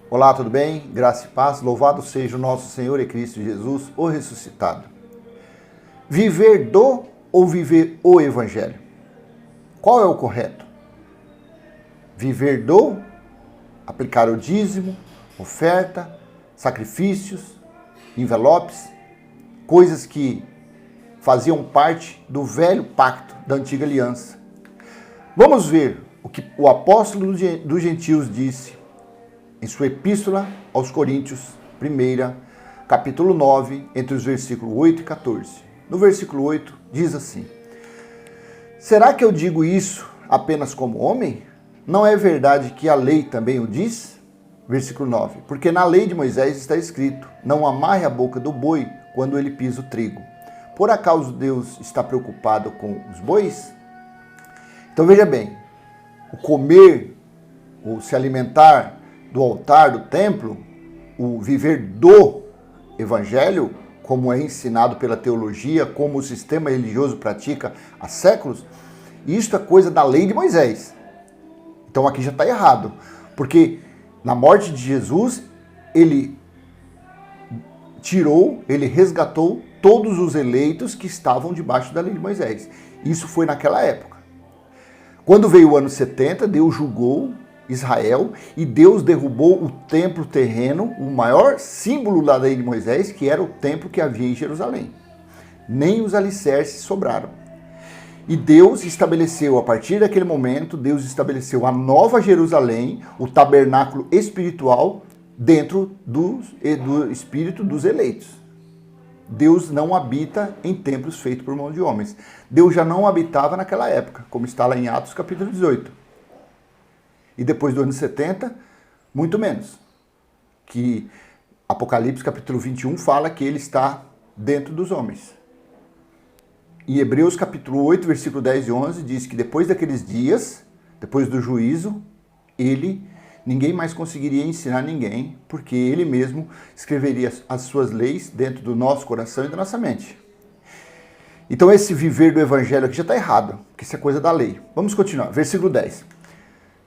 Olá, tudo bem? Graça e paz, louvado seja o nosso Senhor e Cristo Jesus, o ressuscitado. Viver do ou viver o Evangelho? Qual é o correto? Viver do, aplicar o dízimo, oferta, sacrifícios, envelopes, coisas que faziam parte do velho pacto, da antiga aliança. Vamos ver o que o apóstolo dos gentios disse em sua epístola aos Coríntios, 1, capítulo 9, entre os versículos 8 e 14. No versículo 8 diz assim: será que eu digo isso apenas como homem? Não é verdade que a lei também o diz? Versículo 9. Porque na lei de Moisés está escrito: não amarre a boca do boi quando ele pisa o trigo. Por acaso Deus está preocupado com os bois? Então veja bem, o comer, o se alimentar do altar, do templo, o viver do Evangelho, como é ensinado pela teologia, como o sistema religioso pratica há séculos, isto é coisa da lei de Moisés. Então aqui já está errado, porque na morte de Jesus, ele resgatou todos os eleitos que estavam debaixo da lei de Moisés. Isso foi naquela época. Quando veio o ano 70, Deus julgou Israel e Deus derrubou o templo terreno, o maior símbolo da lei de Moisés, que era o templo que havia em Jerusalém. Nem os alicerces sobraram. E Deus estabeleceu, a partir daquele momento, Deus estabeleceu a nova Jerusalém, o tabernáculo espiritual, dentro do espírito dos eleitos. Deus não habita em templos feitos por mão de homens. Deus já não habitava naquela época, como está lá em Atos capítulo 18. E depois do ano 70, muito menos. Que Apocalipse capítulo 21 fala que ele está dentro dos homens. Em Hebreus capítulo 8, versículo 10 e 11, diz que depois daqueles dias, depois do juízo, ninguém mais conseguiria ensinar ninguém, porque ele mesmo escreveria as suas leis dentro do nosso coração e da nossa mente. Então esse viver do evangelho aqui já está errado, porque isso é coisa da lei. Vamos continuar, versículo 10.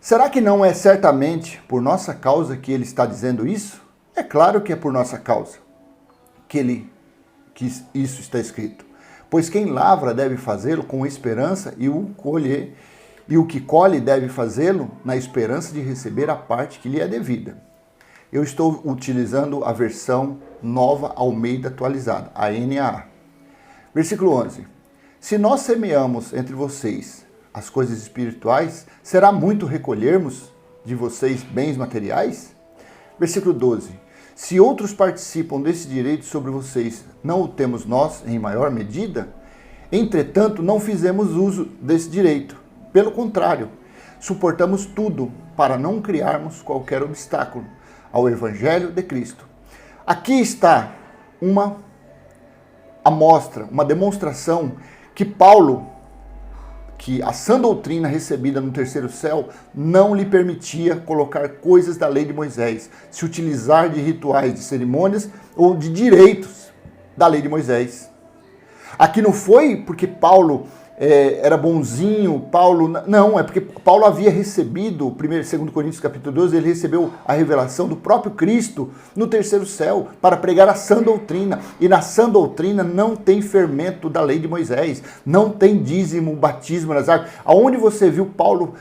Será que não é certamente por nossa causa que ele está dizendo isso? É claro que é por nossa causa que isso está escrito. Pois quem lavra deve fazê-lo com esperança e o que colhe deve fazê-lo na esperança de receber a parte que lhe é devida. Eu estou utilizando a versão nova Almeida atualizada, a NAA. Versículo 11. Se nós semeamos entre vocês as coisas espirituais, será muito recolhermos de vocês bens materiais? Versículo 12. Se outros participam desse direito sobre vocês, não o temos nós em maior medida? Entretanto, não fizemos uso desse direito. Pelo contrário, suportamos tudo para não criarmos qualquer obstáculo ao Evangelho de Cristo. Aqui está uma amostra, uma demonstração que a sã doutrina recebida no terceiro céu não lhe permitia colocar coisas da lei de Moisés, se utilizar de rituais, de cerimônias ou de direitos da lei de Moisés. Aqui não foi porque Paulo era bonzinho, não, é porque Paulo havia recebido, 2 Coríntios capítulo 12, ele recebeu a revelação do próprio Cristo no terceiro céu para pregar a sã doutrina. E na sã doutrina não tem fermento da lei de Moisés, não tem dízimo, batismo nas águas. Aonde você viu Paulo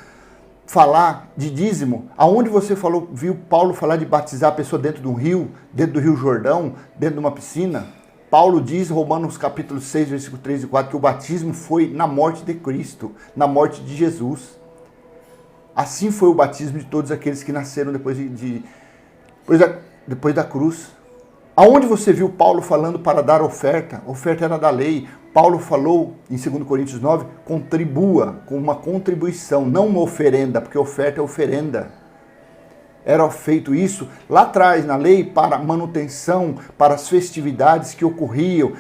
falar de dízimo? Aonde você viu Paulo falar de batizar a pessoa dentro de um rio, dentro do Rio Jordão, dentro de uma piscina? Paulo diz, Romanos capítulo 6, versículo 3 e 4, que o batismo foi na morte de Cristo, na morte de Jesus. Assim foi o batismo de todos aqueles que nasceram depois da cruz. Aonde você viu Paulo falando para dar oferta? Oferta era da lei. Paulo falou em 2 Coríntios 9, contribua com uma contribuição, não uma oferenda, porque oferta é oferenda. Era feito isso lá atrás na lei para manutenção, para as festividades que ocorriam,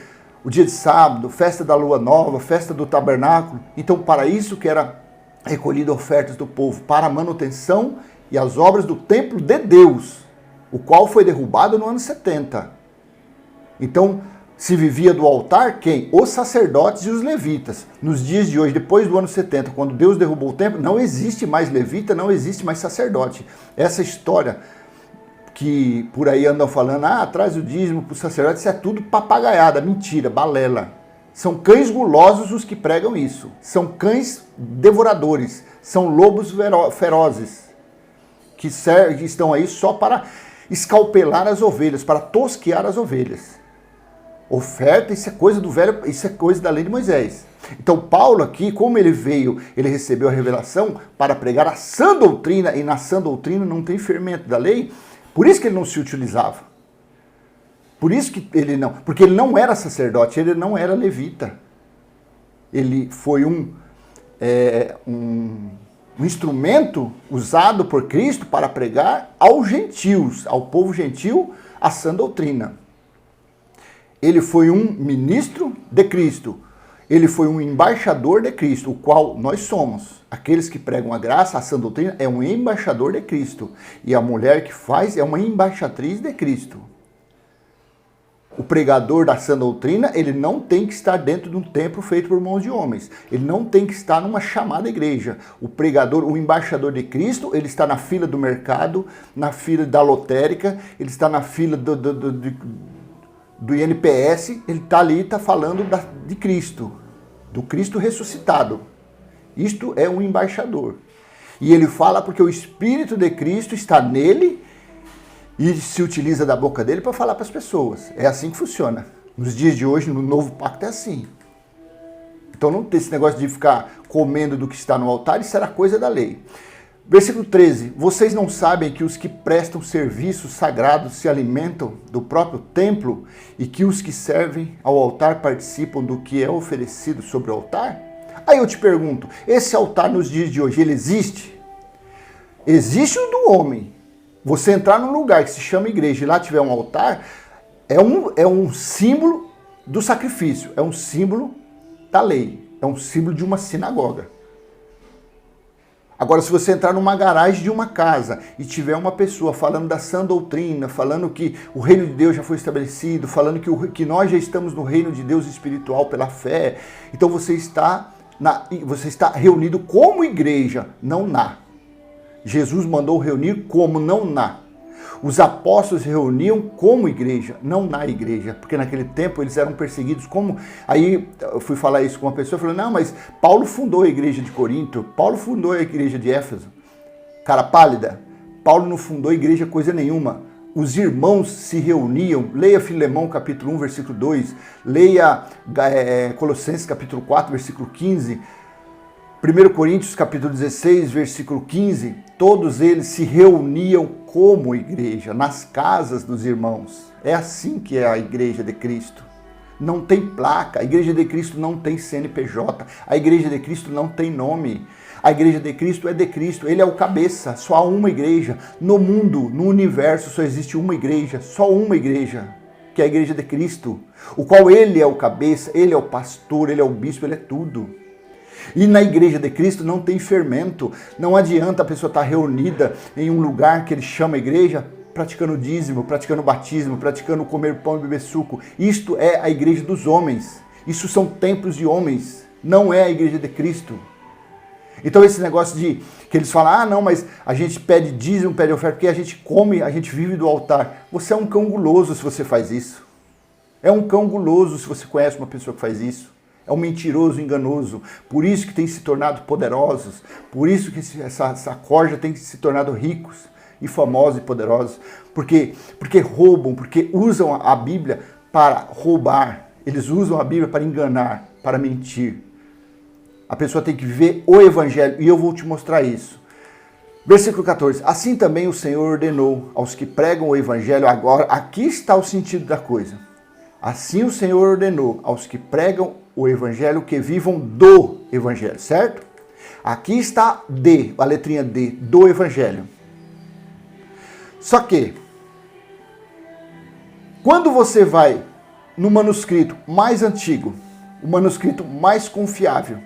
o dia de sábado, festa da lua nova, festa do tabernáculo. Então para isso que era recolhido ofertas do povo, para a manutenção e as obras do templo de Deus, o qual foi derrubado no ano 70. Então se vivia do altar quem? Os sacerdotes e os levitas. Nos dias de hoje, depois do ano 70, quando Deus derrubou o templo, não existe mais levita, não existe mais sacerdote. Essa história que por aí andam falando, traz o dízimo para o sacerdote, isso é tudo papagaiada, mentira, balela. São cães gulosos os que pregam isso. São cães devoradores, são lobos ferozes, que estão aí só para escalpelar as ovelhas, para tosquear as ovelhas. Oferta, isso é coisa do velho, isso é coisa da lei de Moisés. Então Paulo aqui, como ele veio, ele recebeu a revelação para pregar a sã doutrina, e na sã doutrina não tem fermento da lei, por isso que ele não se utilizava. Por isso que ele não, porque ele não era sacerdote, ele não era levita. Ele foi um instrumento usado por Cristo para pregar aos gentios, ao povo gentil, a sã doutrina. Ele foi um ministro de Cristo. Ele foi um embaixador de Cristo, o qual nós somos. Aqueles que pregam a graça, a sã doutrina, é um embaixador de Cristo. E a mulher que faz é uma embaixatriz de Cristo. O pregador da sã doutrina, ele não tem que estar dentro de um templo feito por mãos de homens. Ele não tem que estar numa chamada igreja. O pregador, o embaixador de Cristo, ele está na fila do mercado, na fila da lotérica, ele está na fila do INPS, ele está ali, está falando de Cristo, do Cristo ressuscitado. Isto é um embaixador. E ele fala porque o Espírito de Cristo está nele e se utiliza da boca dele para falar para as pessoas. É assim que funciona. Nos dias de hoje, no novo pacto, é assim. Então não tem esse negócio de ficar comendo do que está no altar, isso era coisa da lei. Versículo 13. Vocês não sabem que os que prestam serviços sagrados se alimentam do próprio templo e que os que servem ao altar participam do que é oferecido sobre o altar? Aí eu te pergunto, esse altar nos dias de hoje, ele existe? Existe o do homem. Você entrar num lugar que se chama igreja e lá tiver um altar, é um símbolo do sacrifício, é um símbolo da lei, é um símbolo de uma sinagoga. Agora, se você entrar numa garagem de uma casa e tiver uma pessoa falando da sã doutrina, falando que o reino de Deus já foi estabelecido, falando que nós já estamos no reino de Deus espiritual pela fé, então você está reunido como igreja, não na. Jesus mandou reunir como, não na. Os apóstolos se reuniam como igreja, não na igreja, porque naquele tempo eles eram perseguidos como... Aí eu fui falar isso com uma pessoa, falou, não, mas Paulo fundou a igreja de Corinto, Paulo fundou a igreja de Éfeso. Cara pálida, Paulo não fundou a igreja coisa nenhuma. Os irmãos se reuniam, leia Filemão capítulo 1, versículo 2, leia Colossenses capítulo 4, versículo 15, 1 Coríntios capítulo 16, versículo 15, todos eles se reuniam como igreja, nas casas dos irmãos. É assim que é a igreja de Cristo. Não tem placa, a igreja de Cristo não tem CNPJ, a igreja de Cristo não tem nome. A igreja de Cristo é de Cristo, ele é o cabeça, só há uma igreja. No mundo, no universo, só existe uma igreja, só uma igreja, que é a igreja de Cristo, o qual ele é o cabeça, ele é o pastor, ele é o bispo, ele é tudo. E na igreja de Cristo não tem fermento. Não adianta a pessoa estar reunida em um lugar que ele chama igreja, praticando dízimo, praticando batismo, praticando comer pão e beber suco. Isto é a igreja dos homens. Isso são templos de homens. Não é a igreja de Cristo. Então esse negócio de que eles falam, não, mas a gente pede dízimo, pede oferta, porque a gente come, a gente vive do altar. Você é um cão guloso se você faz isso. É um cão guloso se você conhece uma pessoa que faz isso. É um mentiroso, enganoso. Por isso que tem se tornado poderosos. Por isso que essa corja tem se tornado ricos e famosos e poderosos. Porque roubam, porque usam a Bíblia para roubar. Eles usam a Bíblia para enganar, para mentir. A pessoa tem que viver o Evangelho. E eu vou te mostrar isso. Versículo 14. Assim também o Senhor ordenou aos que pregam o Evangelho agora. Aqui está o sentido da coisa. Assim o Senhor ordenou aos que pregam o Evangelho que vivam do Evangelho, certo? Aqui está D, a letrinha D, do Evangelho. Só que, quando você vai no manuscrito mais antigo, o manuscrito mais confiável,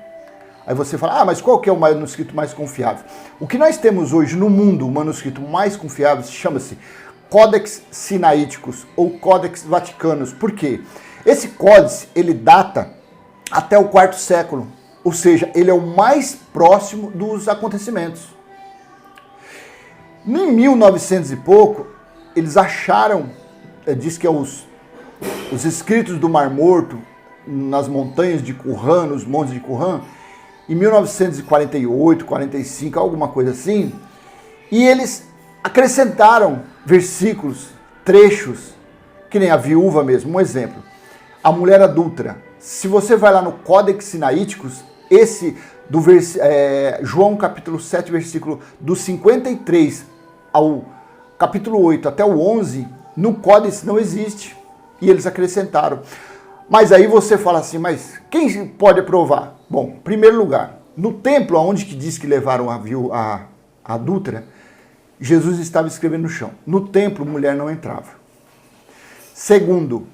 aí você fala, mas qual que é o manuscrito mais confiável? O que nós temos hoje no mundo, o manuscrito mais confiável, chama-se Codex Sinaíticos ou Codex Vaticanos. Por quê? Esse códice, ele data até o IV século, ou seja, ele é o mais próximo dos acontecimentos. Em 1900 e pouco, eles acharam, diz que é os escritos do Mar Morto, nas montanhas de Qumran, nos montes de Qumran, em 1948, 45, alguma coisa assim, e eles acrescentaram versículos, trechos, que nem a viúva mesmo, um exemplo. A mulher adúltera. Se você vai lá no Códex Sinaíticos, esse do João capítulo 7, versículo do 53 ao capítulo 8 até o 11, no Códex não existe. E eles acrescentaram. Mas aí você fala assim, mas quem pode aprovar? Bom, em primeiro lugar, no templo onde que diz que levaram a adúltera, Jesus estava escrevendo no chão. No templo, mulher não entrava. Segundo,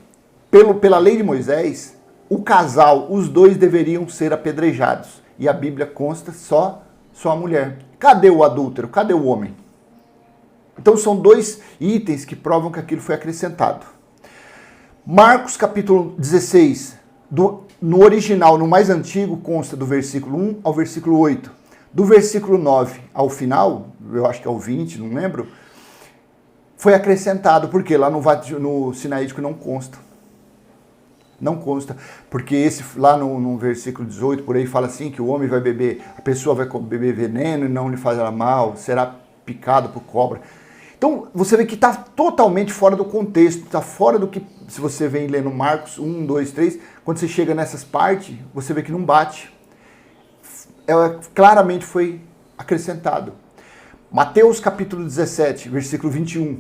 pela lei de Moisés, o casal, os dois deveriam ser apedrejados. E a Bíblia consta só a mulher. Cadê o adúltero? Cadê o homem? Então são dois itens que provam que aquilo foi acrescentado. Marcos capítulo 16, no original, no mais antigo, consta do versículo 1 ao versículo 8. Do versículo 9 ao final, eu acho que é o 20, não lembro, foi acrescentado, porque lá no Sinaítico não consta. Não consta, porque esse lá no versículo 18, por aí fala assim, que o homem vai beber, a pessoa vai beber veneno e não lhe fará mal, será picado por cobra. Então, você vê que está totalmente fora do contexto, está fora do que, se você vem lendo Marcos 1, 2, 3, quando você chega nessas partes, você vê que não bate. Claramente foi acrescentado. Mateus capítulo 17, versículo 21.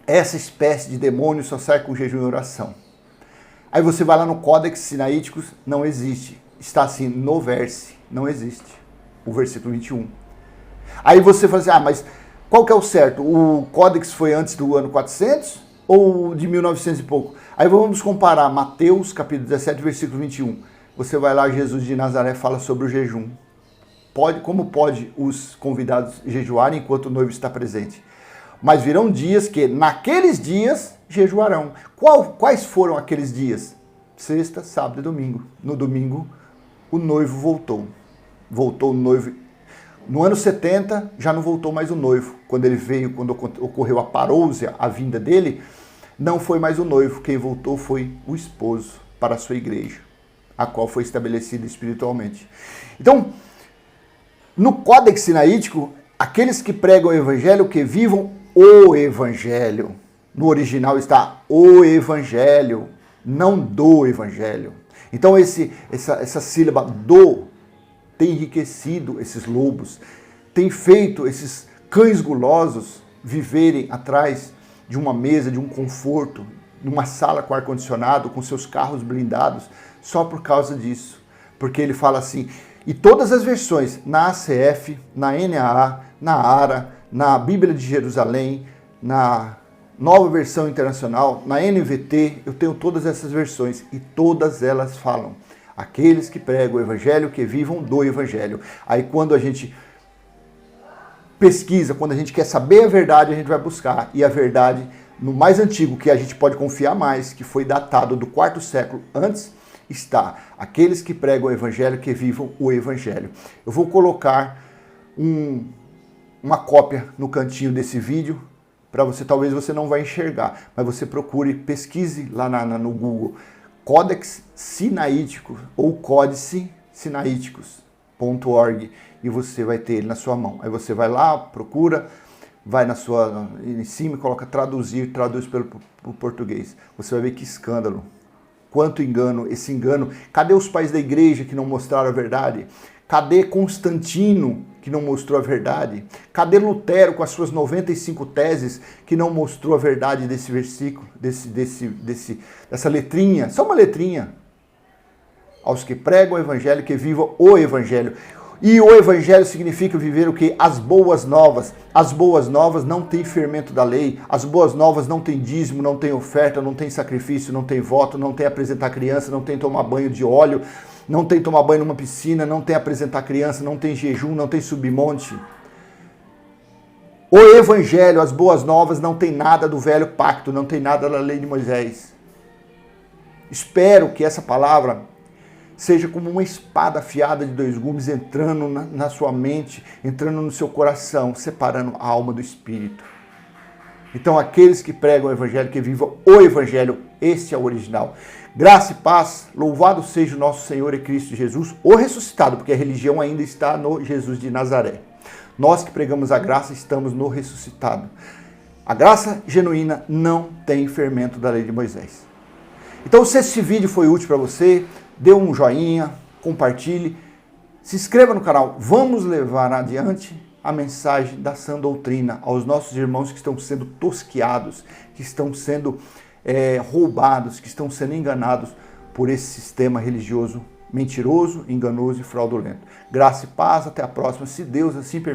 Essa espécie de demônio só sai com jejum e oração. Aí você vai lá no Códex Sinaíticos, não existe. Está assim, no verse, não existe. O versículo 21. Aí você fala assim, mas qual que é o certo? O Códex foi antes do ano 400 ou de 1900 e pouco? Aí vamos comparar Mateus capítulo 17, versículo 21. Você vai lá, Jesus de Nazaré fala sobre o jejum. Como pode os convidados jejuarem enquanto o noivo está presente? Mas virão dias que, naqueles dias, jejuarão. Quais foram aqueles dias? Sexta, sábado e domingo. No domingo, o noivo voltou. Voltou o noivo. No ano 70, já não voltou mais o noivo. Quando ele veio, quando ocorreu a parousia, a vinda dele, não foi mais o noivo. Quem voltou foi o esposo para a sua igreja, a qual foi estabelecida espiritualmente. Então, no Códex Sinaítico, aqueles que pregam o evangelho, que vivam o evangelho. No original está o evangelho, não do evangelho. Então essa sílaba do tem enriquecido esses lobos, tem feito esses cães gulosos viverem atrás de uma mesa, de um conforto, numa sala com ar-condicionado, com seus carros blindados, só por causa disso. Porque ele fala assim, e todas as versões, na ACF, na NAA, na ARA, na Bíblia de Jerusalém, na Nova Versão Internacional, na NVT, eu tenho todas essas versões e todas elas falam, aqueles que pregam o evangelho, que vivam do evangelho. Aí quando a gente pesquisa, quando a gente quer saber a verdade, a gente vai buscar. E a verdade, no mais antigo, que a gente pode confiar mais, que foi datado do 4º século antes, está aqueles que pregam o evangelho, que vivam o evangelho. Eu vou colocar uma cópia no cantinho desse vídeo, para você, talvez você não vai enxergar, mas você procure, pesquise lá no Google, Códex Sinaítico ou Códice Sinaíticos.org e você vai ter ele na sua mão. Aí você vai lá, procura, vai em cima e coloca traduz pelo português. Você vai ver que escândalo, quanto engano, esse engano. Cadê os pais da igreja que não mostraram a verdade? Cadê Constantino, que não mostrou a verdade? Cadê Lutero com as suas 95 teses, que não mostrou a verdade desse versículo, dessa letrinha? Só uma letrinha. Aos que pregam o evangelho, que vivam o evangelho. E o evangelho significa viver o quê? As boas novas. As boas novas não tem fermento da lei. As boas novas não tem dízimo, não tem oferta, não tem sacrifício, não tem voto, não tem apresentar criança, não tem tomar banho de óleo, não tem tomar banho numa piscina, não tem apresentar criança, não tem jejum, não tem submonte. O evangelho, as boas novas, não tem nada do velho pacto, não tem nada da lei de Moisés. Espero que essa palavra seja como uma espada afiada de 2 gumes entrando na sua mente, entrando no seu coração, separando a alma do espírito. Então aqueles que pregam o evangelho, que vivam o evangelho, este é o original. Graça e paz, louvado seja o nosso Senhor e Cristo Jesus, o ressuscitado, porque a religião ainda está no Jesus de Nazaré. Nós que pregamos a graça estamos no ressuscitado. A graça genuína não tem fermento da lei de Moisés. Então, se esse vídeo foi útil para você, dê um joinha, compartilhe, se inscreva no canal. Vamos levar adiante a mensagem da sã doutrina aos nossos irmãos que estão sendo tosqueados, que estão sendo roubados, que estão sendo enganados por esse sistema religioso mentiroso, enganoso e fraudulento. Graça e paz, até a próxima, se Deus assim permitir.